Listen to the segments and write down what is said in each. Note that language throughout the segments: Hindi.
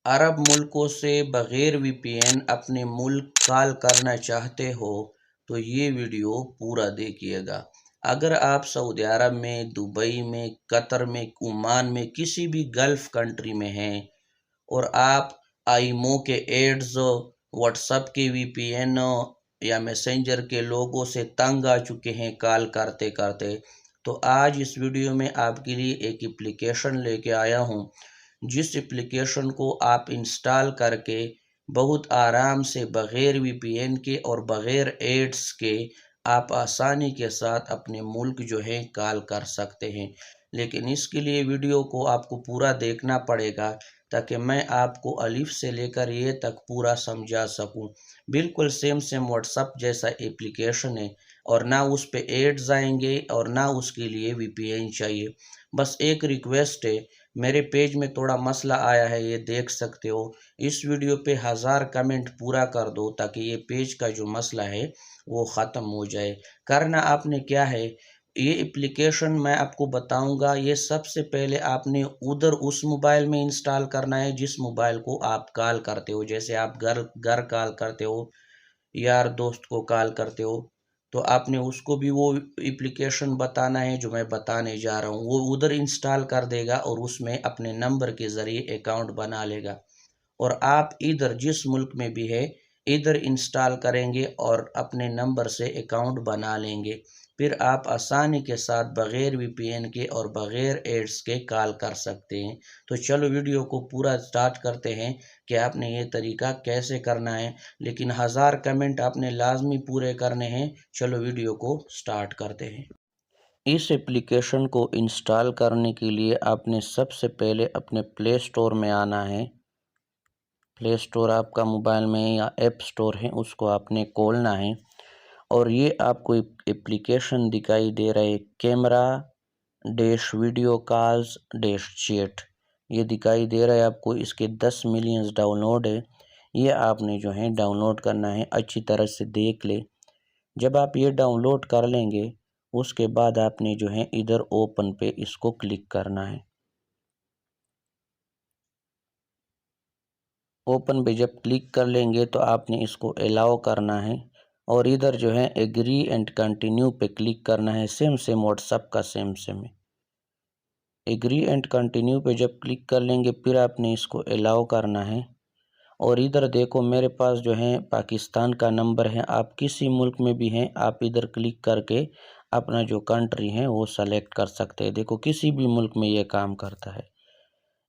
अरब मुल्कों से बग़ैर वीपीएन अपने मुल्क कॉल करना चाहते हो तो ये वीडियो पूरा देखिएगा। अगर आप सऊदी अरब में, दुबई में, कतर में, ओमान में, किसी भी गल्फ़ कंट्री में हैं और आप आईमो के एड्स, व्हाट्सएप के वीपीएन या मैसेंजर के लोगों से तंग आ चुके हैं कॉल करते करते, तो आज इस वीडियो में आपके लिए एक एप्लीकेशन लेके आया हूँ, जिस एप्लीकेशन को आप इंस्टॉल करके बहुत आराम से बग़ैर वीपीएन के और बग़ैर एड्स के आप आसानी के साथ अपने मुल्क जो है कॉल कर सकते हैं। लेकिन इसके लिए वीडियो को आपको पूरा देखना पड़ेगा ताकि मैं आपको अलिफ से लेकर ये तक पूरा समझा सकूं। बिल्कुल सेम सेम व्हाट्सएप जैसा एप्लीकेशन है और ना उस पे एड्स आएंगे और ना उसके लिए वीपीएन चाहिए। बस एक रिक्वेस्ट है, मेरे पेज में थोड़ा मसला आया है, ये देख सकते हो। इस वीडियो पे 1000 कमेंट पूरा कर दो ताकि ये पेज का जो मसला है वो ख़त्म हो जाए। करना आपने क्या है, ये एप्लीकेशन मैं आपको बताऊंगा। ये सबसे पहले आपने उधर उस मोबाइल में इंस्टॉल करना है जिस मोबाइल को आप कॉल करते हो। जैसे आप घर घर कॉल करते हो, यार दोस्त को कॉल करते हो, तो आपने उसको भी वो एप्लीकेशन बताना है जो मैं बताने जा रहा हूँ। वो उधर इंस्टॉल कर देगा और उसमें अपने नंबर के ज़रिए अकाउंट बना लेगा और आप इधर जिस मुल्क में भी है इधर इंस्टॉल करेंगे और अपने नंबर से अकाउंट बना लेंगे। फिर आप आसानी के साथ बग़ैर वीपीएन के और बग़ैर एड्स के कॉल कर सकते हैं। तो चलो वीडियो को पूरा स्टार्ट करते हैं कि आपने ये तरीका कैसे करना है। लेकिन 1000 कमेंट आपने लाजमी पूरे करने हैं। चलो वीडियो को स्टार्ट करते हैं। इस एप्लीकेशन को इंस्टॉल करने के लिए आपने सबसे पहले अपने प्ले स्टोर में आना है। प्ले स्टोर आपका मोबाइल में या ऐप स्टोर है, उसको आपने खोलना है और ये आपको एप्लीकेशन दिखाई दे रहा है, camera dash video calls dash chat, ये दिखाई दे रहा है आपको। इसके 10 मिलियंस डाउनलोड है। ये आपने जो है डाउनलोड करना है, अच्छी तरह से देख ले। जब आप ये डाउनलोड कर लेंगे उसके बाद आपने जो है इधर ओपन पे इसको क्लिक करना है। ओपन पे जब क्लिक कर लेंगे तो आपने इसको अलाउ करना है और इधर जो है एग्री एंड कंटिन्यू पे क्लिक करना है। सेम सेम व्हाट्सएप का सेम सेम है। एग्री एंड कंटिन्यू पे जब क्लिक कर लेंगे फिर आपने इसको अलाउ करना है और इधर देखो मेरे पास जो है पाकिस्तान का नंबर है। आप किसी मुल्क में भी हैं, आप इधर क्लिक करके अपना जो कंट्री है वो सेलेक्ट कर सकते हैं। देखो किसी भी मुल्क में ये काम करता है।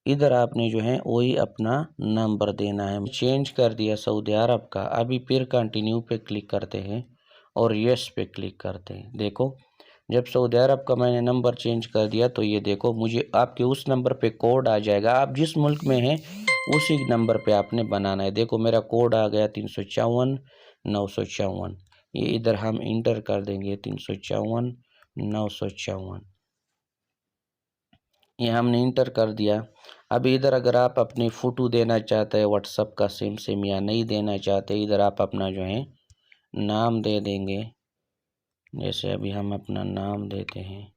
इधर आपने जो है वही अपना नंबर देना है। चेंज कर दिया सऊदी अरब का। अभी फिर कंटिन्यू पे क्लिक करते हैं और यस पे क्लिक करते हैं। देखो जब सऊदी अरब का मैंने नंबर चेंज कर दिया तो ये देखो मुझे आपके उस नंबर पे कोड आ जाएगा। आप जिस मुल्क में हैं उसी नंबर पे आपने बनाना है। देखो मेरा कोड आ गया 354 954। ये इधर हम इंटर कर देंगे 354 954। ये हमने इंटर कर दिया। अब इधर अगर आप अपनी फ़ोटो देना चाहते हैं व्हाट्सएप का सेम सेम या नहीं देना चाहते, इधर आप अपना जो है नाम दे देंगे। जैसे अभी हम अपना नाम देते हैं।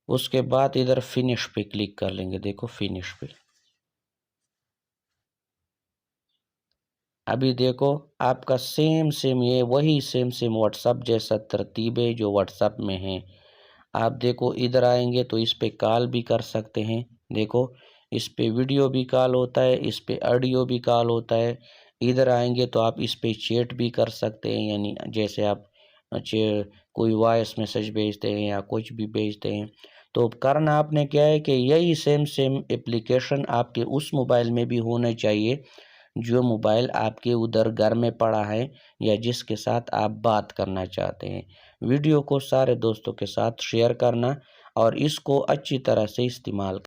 उसके बाद इधर फिनिश पे क्लिक कर लेंगे। देखो फिनिश पे। अभी देखो आपका सेम सेम ये वही सेम सेम व्हाट्सएप जैसा तरतीब है जो व्हाट्सएप में है। आप देखो इधर आएंगे तो इस पे कॉल भी कर सकते हैं। देखो इस पे वीडियो भी कॉल होता है, इस पे ऑडियो भी कॉल होता है। इधर आएंगे तो आप इस पे चैट भी कर सकते हैं, यानी जैसे आप कोई वॉइस मैसेज भेजते हैं या कुछ भी भेजते हैं। तो करना आपने क्या है कि यही सेम सेम एप्लीकेशन आपके उस मोबाइल में भी होना चाहिए जो मोबाइल आपके उधर घर में पड़ा है या जिसके साथ आप बात करना चाहते हैं। वीडियो को सारे दोस्तों के साथ शेयर करना और इसको अच्छी तरह से इस्तेमाल